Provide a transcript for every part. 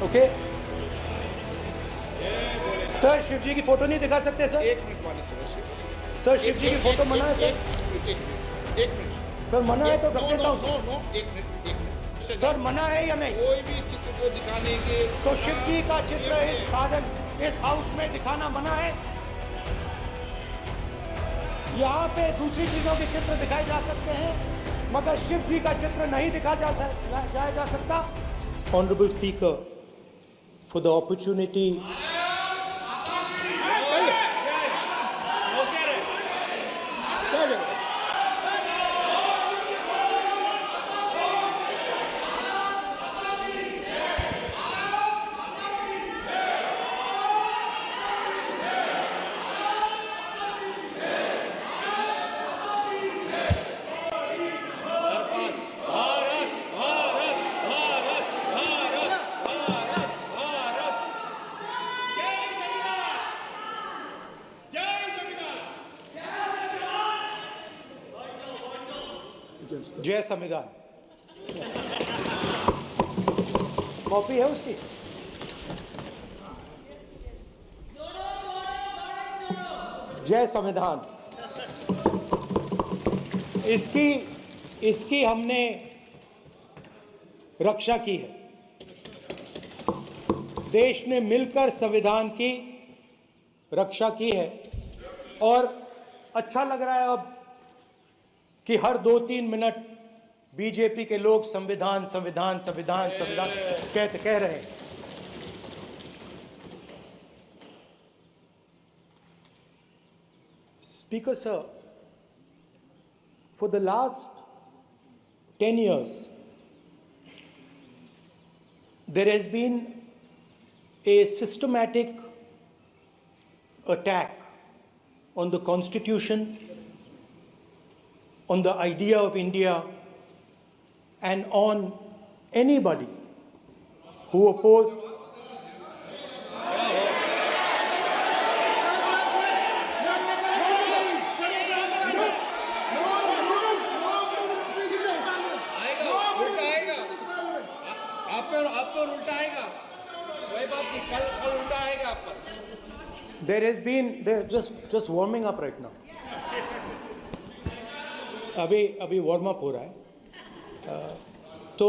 Okay sir, Shiv ji की photo नहीं दिखा सकते सर? एक मिनट मानी सर, शिव जी की फोटो मना है सर? एक मिनट सर मना है तो रख देता हूँ नो एक मिनट सर, मना है या नहीं? कोई भी चित्र को दिखाने के तो शिव जी का चित्र इस साधन, इस हाउस में दिखाना मना है? यहाँ पे दूसरी चीजों के चित्र दिखाए जा सकते हैं, मगर शिव जी का चित्र नहीं दिखाया जा सकता। Honourable speaker, for the opportunity जय संविधान। कॉपी है उसकी? जय संविधान। इसकी हमने रक्षा की है। देश ने मिलकर संविधान की रक्षा की है और अच्छा लग रहा है अब कि हर 2-3 मिनट बीजेपी के लोग संविधान संविधान संविधान संविधान कह रहे हैं। Speaker sir, for the last 10 years, there has been a systematic attack on the Constitution, on the idea of India, and on anybody who opposed There has been, just warming up right now. अभी warm up हो रहा है. तो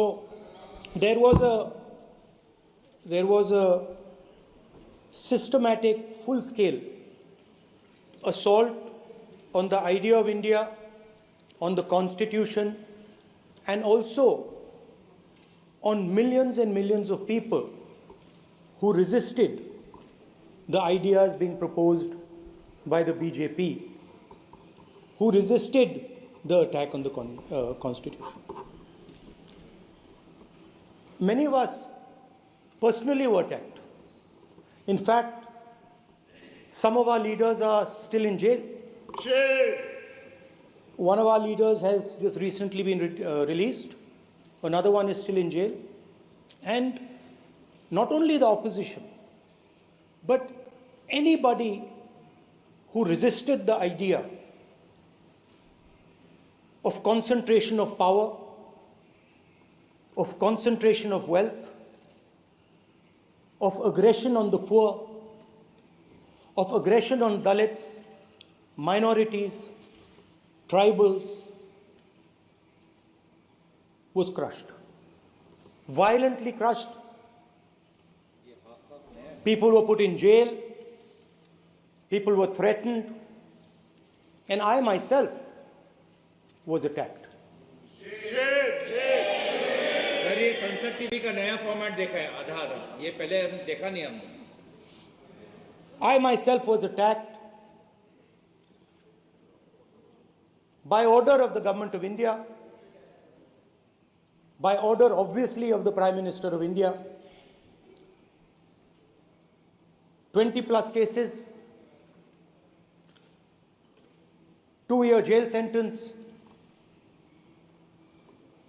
there was a systematic, full-scale assault on the idea of India, on the Constitution, and also on millions and millions of people who resisted the ideas being proposed by the BJP, who resisted the attack on the Constitution. Many of us personally were attacked. In fact, some of our leaders are still in jail. One of our leaders has just recently been released. Another one is still in jail. And not only the opposition, but anybody who resisted the idea of concentration of power, of concentration of wealth, of aggression on the poor, of aggression on Dalits, minorities, tribals, was crushed. Violently crushed. People were put in jail. People were threatened. And I myself was attacked. Sir, ये संसद TV का नया format देखा है, आधा ये पहले हम देखा नहीं हमने. I myself was attacked by order of the government of India, by order obviously of the Prime Minister of India. 20 plus cases, 2-year jail sentence,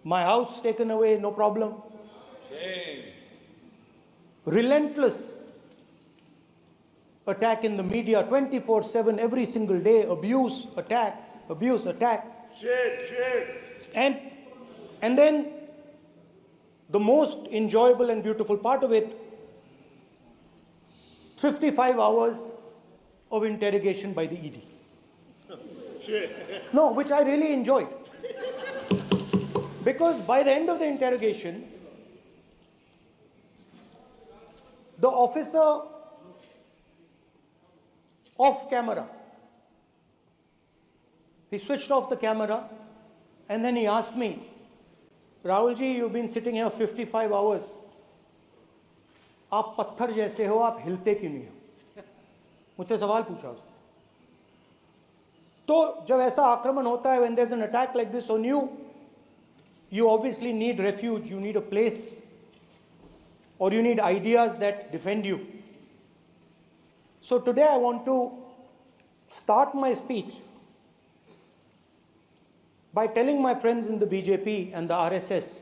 my house taken away, no problem. Relentless attack in the media, 24/7, every single day, abuse, attack. And then the most enjoyable and beautiful part of it 55 hours of interrogation by the ED. No, which I really enjoyed. Because by the end of the interrogation, the officer off camera, he switched off the camera and then he asked me, Rahul ji, you've been sitting here 55 hours. आप पत्थर जैसे हो, आप हिलते क्यों नहीं हो? मुझसे सवाल पूछा उसने. तो जब ऐसा आक्रमण होता है, when there's an attack like this on you, you obviously need refuge, you need a place, or you need ideas that defend you. So today I want to start my speech by telling my friends in the BJP and the RSS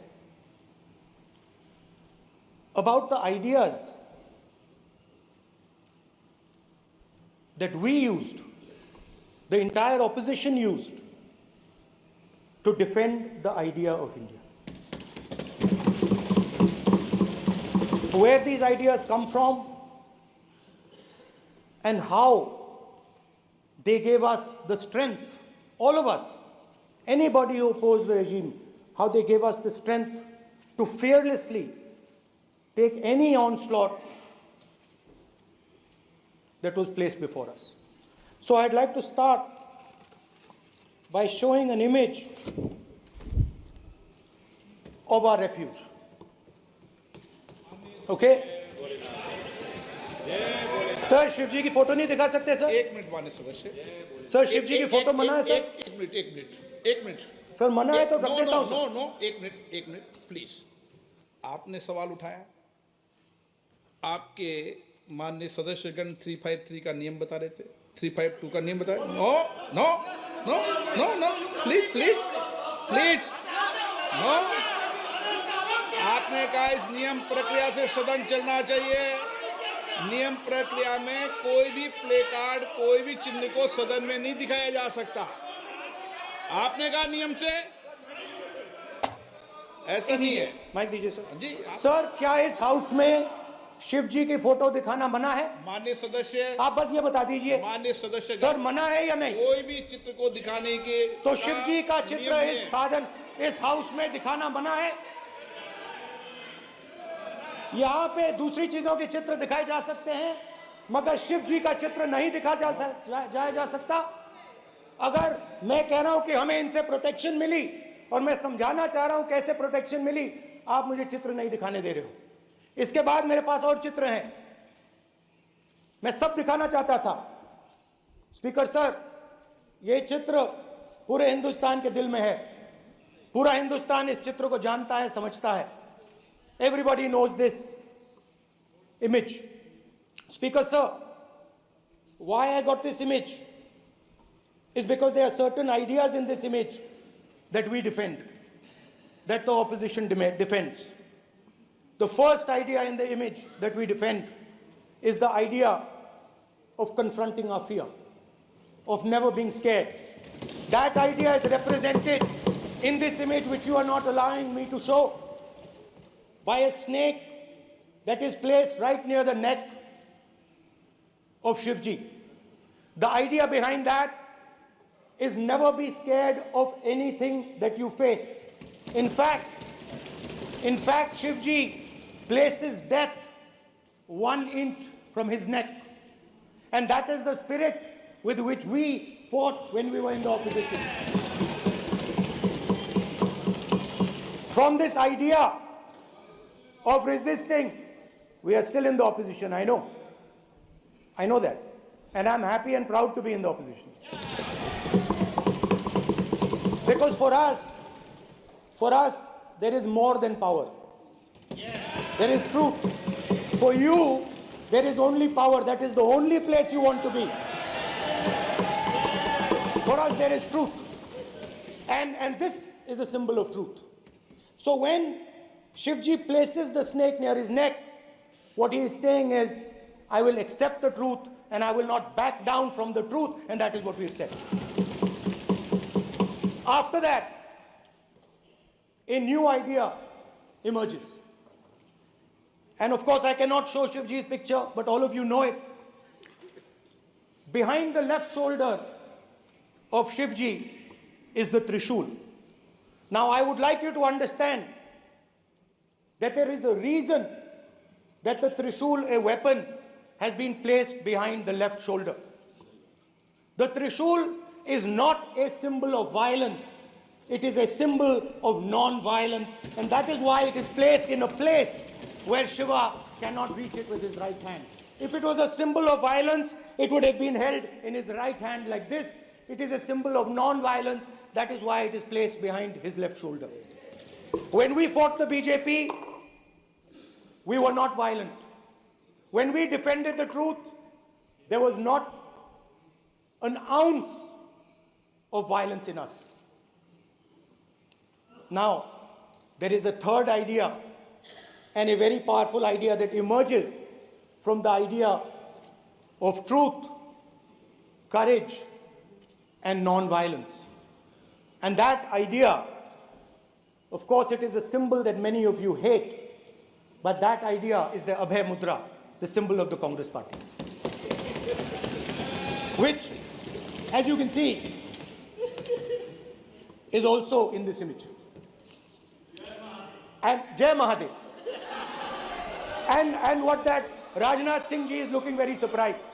about the ideas that we used, the entire opposition used, to defend the idea of India. Where these ideas come from and how they gave us the strength, all of us, anybody who opposed the regime, how they gave us the strength to fearlessly take any onslaught that was placed before us. So I'd like to start by showing an image of our refuge. Okay? Sir Shiv ji की photo नहीं दिखा सकते sir? एक minute माननीय सदस्य. Sir Shiv ji की photo मना है सर? एक मिनट. सर मना है तो रख देता हूं सर. नो, एक मिनट प्लीज. आपने सवाल उठाया, आपके माननीय सदस्यगण 353 का नियम बता रहे थे, 352 का नियम बताया. No, please no. आपने कहा इस नियम प्रक्रिया से सदन चलना चाहिए. नियम प्रक्रिया में कोई भी प्ले कार्ड, कोई भी चिन्ह को सदन में नहीं दिखाया जा सकता. आपने कहा नियम से ऐसा नहीं है. माइक दीजिए सर. जी सर क्या इस हाउस में शिव जी की फोटो दिखाना मना है? माननीय सदस्य, आप बस ये बता दीजिए माननीय सदस्य सर मना है या नहीं? कोई भी चित्र को दिखाने के तो शिव जी का चित्र नियम इस है. साधन इस हाउस में दिखाना मना है? यहाँ पे दूसरी चीजों के चित्र दिखाए जा सकते हैं मगर शिव जी का चित्र नहीं दिखा जा सकता. अगर मैं कह रहा हूं कि हमें इनसे प्रोटेक्शन मिली और मैं समझाना चाह रहा हूं कैसे प्रोटेक्शन मिली, आप मुझे चित्र नहीं दिखाने दे रहे हो. इसके बाद मेरे पास और चित्र हैं, मैं सब दिखाना चाहता था. स्पीकर सर, ये चित्र पूरे हिंदुस्तान के दिल में है. पूरा हिंदुस्तान इस चित्र को जानता है, समझता है. Everybody knows this image. Speaker sir, why I got this image is because there are certain ideas in this image that we defend, that the opposition defends. The first idea in the image that we defend is the idea of confronting our fear, of never being scared. That idea is represented in this image which you are not allowing me to show, by a snake that is placed right near the neck of Shivji. The idea behind that is never be scared of anything that you face. In fact, Shivji places death 1 inch from his neck. And that is the spirit with which we fought when we were in the opposition. From this idea of resisting, we are still in the opposition, I know that, and I'm happy and proud to be in the opposition. Because for us there is more than power. There is truth. For you there is only power. That is the only place you want to be. For us there is truth, and this is a symbol of truth. So when Shivji places the snake near his neck, what he is saying is, I will accept the truth and I will not back down from the truth, and that is what we've said. After that, a new idea emerges. And of course, I cannot show Shivji's picture, but all of you know it. Behind the left shoulder of Shivji is the Trishul. Now, I would like you to understand that there is a reason that the Trishul, a weapon, has been placed behind the left shoulder. The Trishul is not a symbol of violence. It is a symbol of non-violence, and that is why it is placed in a place where Shiva cannot reach it with his right hand. If it was a symbol of violence, it would have been held in his right hand like this. It is a symbol of non-violence. That is why it is placed behind his left shoulder. When we fought the BJP, we were not violent. When we defended the truth, there was not an ounce of violence in us. Now, there is a third idea, and a very powerful idea that emerges from the idea of truth, courage, and non-violence. And that idea, of course, it is a symbol that many of you hate, but that idea is the Abhay Mudra, the symbol of the Congress Party, which, as you can see, is also in this image. And Jai Mahadev. And what that Rajnath Singh ji is looking very surprised.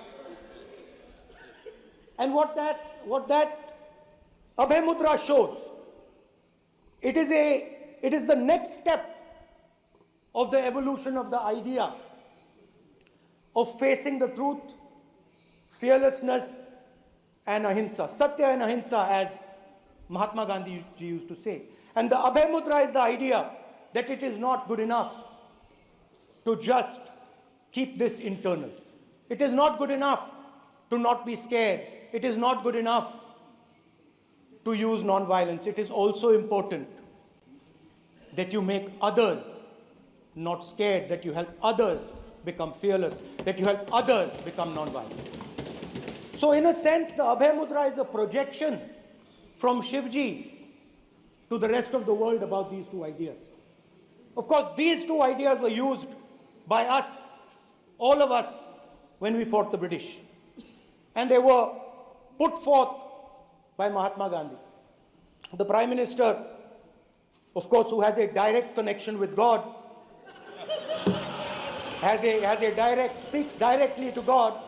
And what that Abhay Mudra shows, it is the next step of the evolution of the idea of facing the truth, fearlessness, and ahimsa. Satya and ahimsa, as Mahatma Gandhi ji used to say. And the Abhay Mudra is the idea that it is not good enough to just keep this internal. It is not good enough to not be scared. It is not good enough to use non-violence. It is also important that you make others not scared, that you help others become fearless, that you help others become non-violent. So in a sense, the Abhay Mudra is a projection from Shivji to the rest of the world about these two ideas. Of course, these two ideas were used by us, all of us, when we fought the British. And they were put forth by Mahatma Gandhi. The Prime Minister, of course, who has a direct connection with God, speaks directly to God.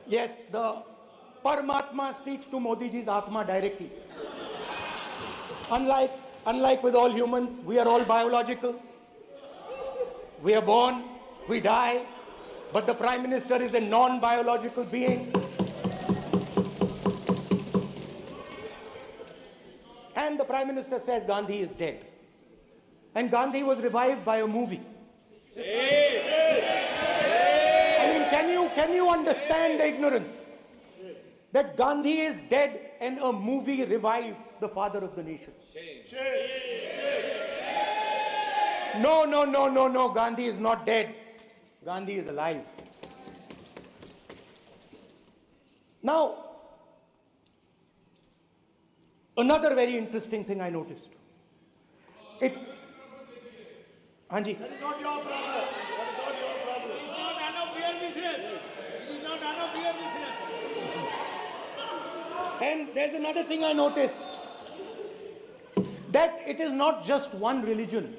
Yes, the Paramatma speaks to Modi ji's Atma directly. Unlike with all humans, we are all biological. We are born, we die, but the Prime Minister is a non-biological being. And the Prime Minister says Gandhi is dead. And Gandhi was revived by a movie. I mean, can you understand the ignorance? That Gandhi is dead and a movie revived the father of the nation. No, Gandhi is not dead. Gandhi is alive. Now, another very interesting thing I noticed. Hanji. That is not your problem. That is not your problem. It is not none of your business. It is not none of your business. And there's another thing I noticed. That it is not just one religion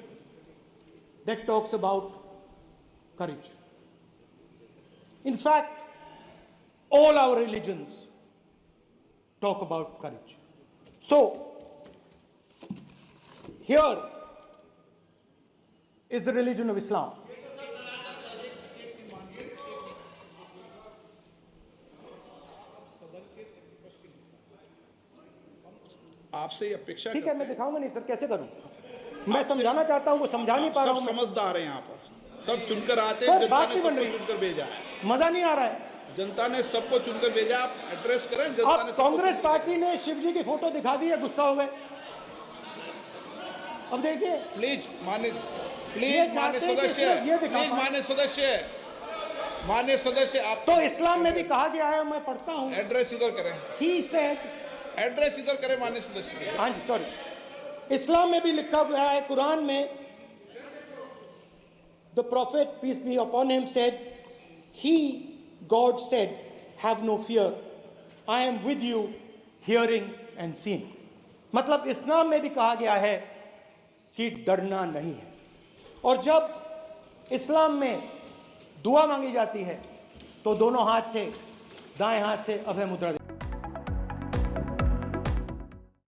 that talks about courage. In fact, all our religions talk about courage. So, here is the religion of Islam. आपसे ये अपेक्षा ठीक है, मैं दिखाऊंगा नहीं sir, कैसे करूं? मैं समझाना चाहता हूं, वो समझा नहीं पा रहा हूं। सब समझदार हैं यहाँ पर, सब चुनकर आते हैं। सर, जनता बात ने नहीं बन सबको रही। चुनकर भेजा है। मजा नहीं आ रहा है। जनता ने सबको चुनकर भेजा, आप एड्रेस करें। जनता ने अब कांग्रेस पार्टी ने शिवजी की फोटो दिखा दी है, गुस्सा हो गए। अब देखिए, प्लीज मान्य सदस्य आप तो इस्लाम में भी कहा गया है, मैं पढ़ता हूं। एड्रेस इधर करें, He said, एड्रेस इधर करें मान्य सदस्य। हाँ जी, सॉरी। इस्लाम में भी लिखा गया है, कुरान में, the prophet peace be upon him said, he God said, have no fear, I am with you hearing and seeing. मतलब इस्लाम में भी कहा गया है कि डरना नहीं है। और जब इस्लाम में दुआ मांगी जाती है तो दोनों हाथ से, दाएं हाथ से अभय मुद्रा